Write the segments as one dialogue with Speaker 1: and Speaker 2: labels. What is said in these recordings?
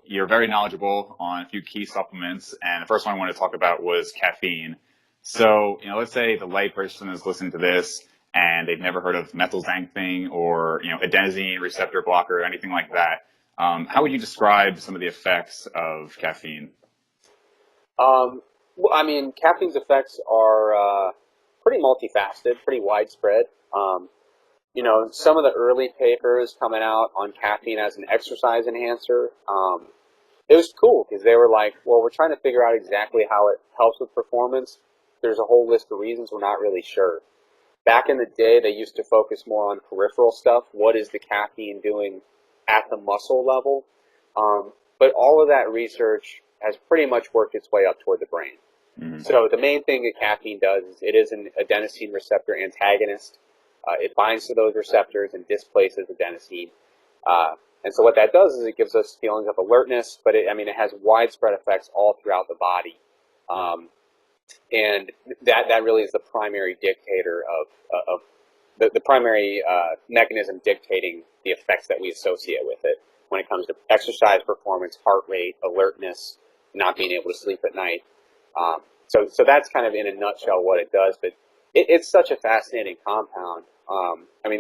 Speaker 1: You're very knowledgeable on a few key supplements, and the first one I wanted to talk about was caffeine. So, let's say the lay person is listening to this and they've never heard of methylxanthine or, adenosine receptor blocker or anything like that. How would you describe some of the effects of caffeine?
Speaker 2: Well, I mean, caffeine's effects are pretty multifaceted, pretty widespread. Some of the early papers coming out on caffeine as an exercise enhancer, it was cool because they were like, well, we're trying to figure out exactly how it helps with performance. There's a whole list of reasons we're not really sure. Back in the day, they used to focus more on peripheral stuff. What is the caffeine doing at the muscle level? But all of that research has pretty much worked its way up toward the brain.
Speaker 1: Mm-hmm.
Speaker 2: So the main thing that caffeine does is it is an adenosine receptor antagonist. It binds to those receptors and displaces adenosine. And so what that does is it gives us feelings of alertness, but it has widespread effects all throughout the body. And that really is the primary dictator of the primary mechanism dictating the effects that we associate with it when it comes to exercise performance, heart rate, alertness, not being able to sleep at night. So that's kind of in a nutshell what it does, but it's such a fascinating compound.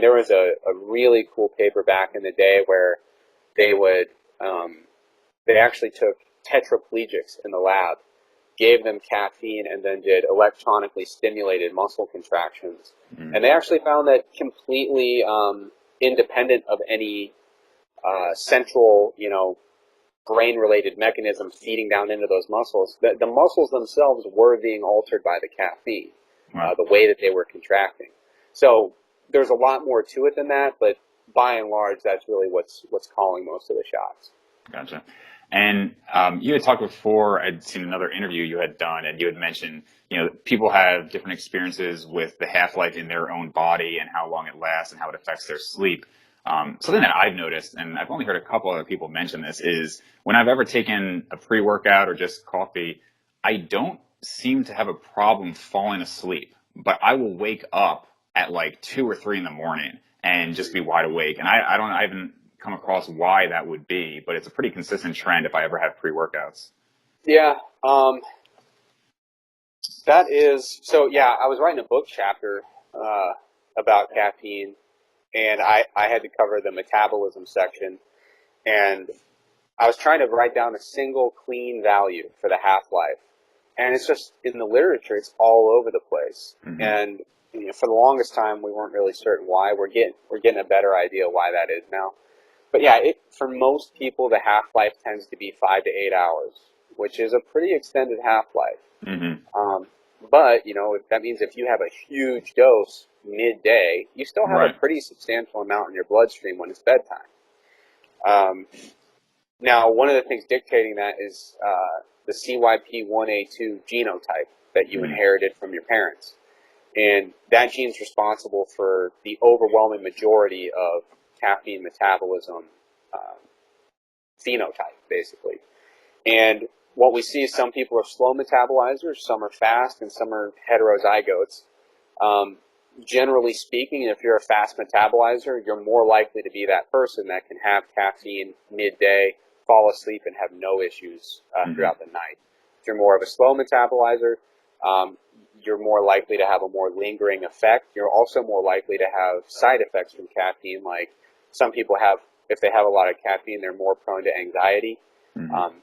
Speaker 2: There was a really cool paper back in the day where they actually took tetraplegics in the lab, gave them caffeine, and then did electronically stimulated muscle contractions.
Speaker 1: Mm-hmm.
Speaker 2: And they actually found that completely independent of any central, brain-related mechanism feeding down into those muscles. The muscles themselves were being altered by the caffeine,
Speaker 1: Wow.
Speaker 2: the way that they were contracting. So there's a lot more to it than that, but by and large, that's really what's calling most of the shots.
Speaker 1: Gotcha. And you had talked before, I'd seen another interview you had done, and you had mentioned, people have different experiences with the half-life in their own body and how long it lasts and how it affects their sleep. Something that I've noticed, and I've only heard a couple other people mention this, is when I've ever taken a pre-workout or just coffee, I don't seem to have a problem falling asleep, but I will wake up at like 2 or 3 in the morning and just be wide awake. And I haven't come across why that would be, but it's a pretty consistent trend if I ever have pre-workouts.
Speaker 2: Yeah, I was writing a book chapter about caffeine, and I had to cover the metabolism section, and I was trying to write down a single clean value for the half-life, and it's just in the literature, it's all over the place.
Speaker 1: Mm-hmm.
Speaker 2: And for the longest time, we weren't really certain why. We're getting a better idea why that is now. But yeah, for most people, the half-life tends to be 5 to 8 hours, which is a pretty extended half-life.
Speaker 1: Mm-hmm.
Speaker 2: But that means if you have a huge dose midday, you still have
Speaker 1: Right.
Speaker 2: a pretty substantial amount in your bloodstream when it's bedtime. Now, one of the things dictating that is the CYP1A2 genotype that you inherited from your parents. And that gene is responsible for the overwhelming majority of caffeine metabolism phenotype, basically. And what we see is some people are slow metabolizers, some are fast, and some are heterozygotes. Generally speaking, if you're a fast metabolizer, you're more likely to be that person that can have caffeine midday, fall asleep, and have no issues throughout the night. If you're more of a slow metabolizer, you're more likely to have a more lingering effect. You're also more likely to have side effects from caffeine, like some people have, if they have a lot of caffeine, they're more prone to anxiety.
Speaker 1: Mm-hmm.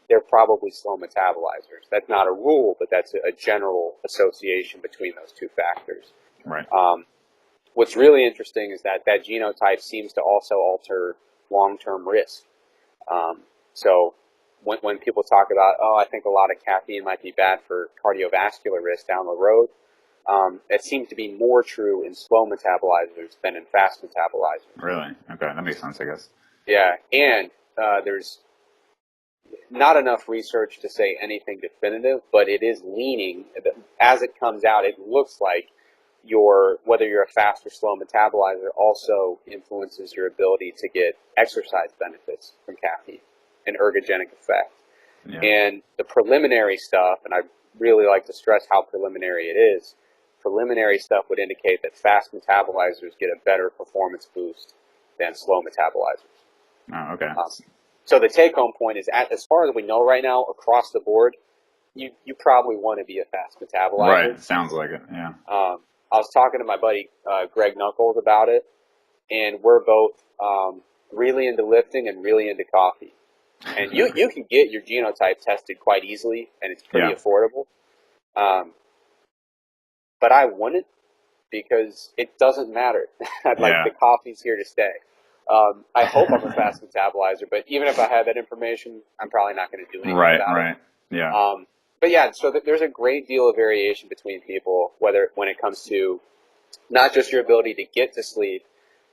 Speaker 2: They're probably slow metabolizers. That's not a rule, but that's a general association between those two factors.
Speaker 1: Right.
Speaker 2: What's really interesting is that genotype seems to also alter long-term risk. So when people talk about, I think a lot of caffeine might be bad for cardiovascular risk down the road, it seems to be more true in slow metabolizers than in fast metabolizers.
Speaker 1: Really? Okay, that makes sense, I guess.
Speaker 2: Yeah, and there's not enough research to say anything definitive, but it is leaning, as it comes out, it looks like whether you're a fast or slow metabolizer also influences your ability to get exercise benefits from caffeine, an ergogenic effect.
Speaker 1: Yeah.
Speaker 2: And the preliminary stuff, and I really like to stress how preliminary it is, preliminary stuff would indicate that fast metabolizers get a better performance boost than slow metabolizers.
Speaker 1: Oh, okay.
Speaker 2: So the take-home point is, as far as we know right now, across the board, you probably want to be a fast metabolizer.
Speaker 1: Right. Sounds like it. Yeah.
Speaker 2: I was talking to my buddy Greg Knuckles about it, and we're both really into lifting and really into coffee. And you can get your genotype tested quite easily, and it's pretty
Speaker 1: Yeah.
Speaker 2: affordable. But I wouldn't, because it doesn't matter. Like,
Speaker 1: Yeah.
Speaker 2: the coffee's here to stay. I hope I'm a fast metabolizer, but even if I had that information, I'm probably not going to do anything
Speaker 1: Right.
Speaker 2: about it.
Speaker 1: Right. Yeah.
Speaker 2: But yeah, so there's a great deal of variation between people, when it comes to not just your ability to get to sleep,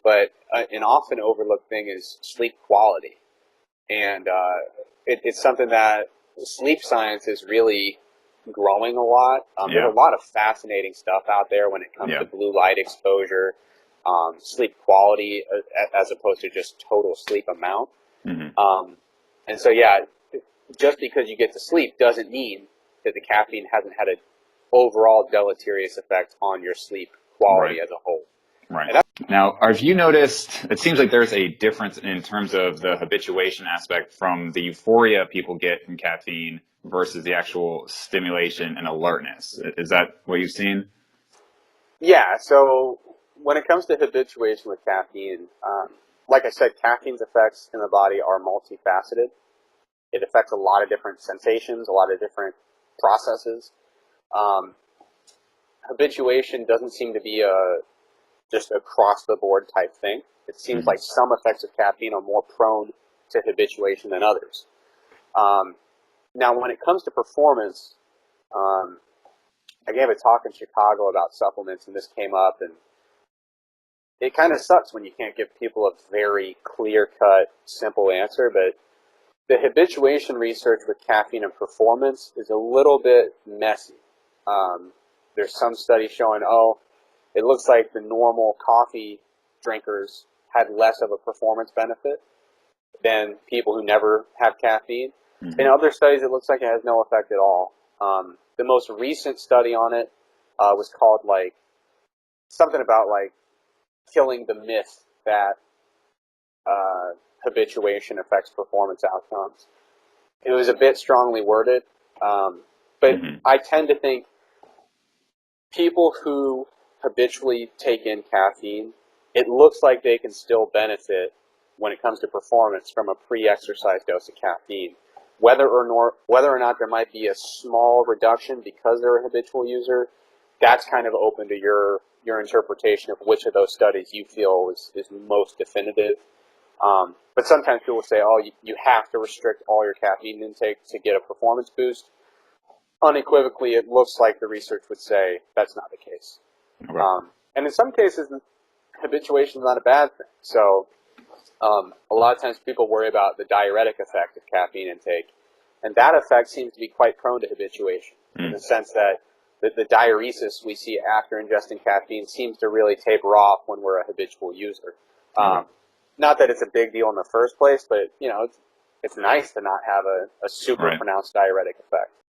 Speaker 2: but an often overlooked thing is sleep quality. And it's something that sleep science is really growing a lot. There's
Speaker 1: Yeah.
Speaker 2: a lot of fascinating stuff out there when it comes
Speaker 1: Yeah.
Speaker 2: to blue light exposure, sleep quality, as opposed to just total sleep amount.
Speaker 1: Hmm.
Speaker 2: And so, yeah, just because you get to sleep doesn't mean that the caffeine hasn't had an overall deleterious effect on your sleep quality
Speaker 1: Right.
Speaker 2: as a whole.
Speaker 1: Right. Now, have you noticed, it seems like there's a difference in terms of the habituation aspect from the euphoria people get from caffeine versus the actual stimulation and alertness. Is that what you've seen?
Speaker 2: Yeah, so when it comes to habituation with caffeine, like I said, caffeine's effects in the body are multifaceted. It affects a lot of different sensations, a lot of different processes. Um, Habituation doesn't seem to be just across the board type thing. It seems
Speaker 1: Hmm.
Speaker 2: like some effects of caffeine are more prone to habituation than others. Um, Now, when it comes to performance, um, I gave a talk in Chicago about supplements, and this came up, and it kind of sucks when you can't give people a very clear-cut, simple answer, but the habituation research with caffeine and performance is a little bit messy. Um, there's some studies showing, it looks like the normal coffee drinkers had less of a performance benefit than people who never have caffeine. In
Speaker 1: Hmm.
Speaker 2: other studies, it looks like it has no effect at all. The most recent study on it was called, like, something about, like, killing the myth that habituation affects performance outcomes. It was a bit strongly worded, but
Speaker 1: Hmm.
Speaker 2: I tend to think people who habitually take in caffeine, it looks like they can still benefit when it comes to performance from a pre-exercise dose of caffeine. Whether or not there might be a small reduction because they're a habitual user, that's kind of open to your interpretation of which of those studies you feel is most definitive. But sometimes people say, you have to restrict all your caffeine intake to get a performance boost. Unequivocally, it looks like the research would say that's not the case.
Speaker 1: Okay.
Speaker 2: And in some cases, habituation is not a bad thing. So a lot of times people worry about the diuretic effect of caffeine intake, and that effect seems to be quite prone to habituation, in the
Speaker 1: Mm.
Speaker 2: sense that the diuresis we see after ingesting caffeine seems to really taper off when we're a habitual user.
Speaker 1: Okay.
Speaker 2: Um, Not that it's a big deal in the first place, but it's nice to not have a super
Speaker 1: Right.
Speaker 2: pronounced diuretic effect.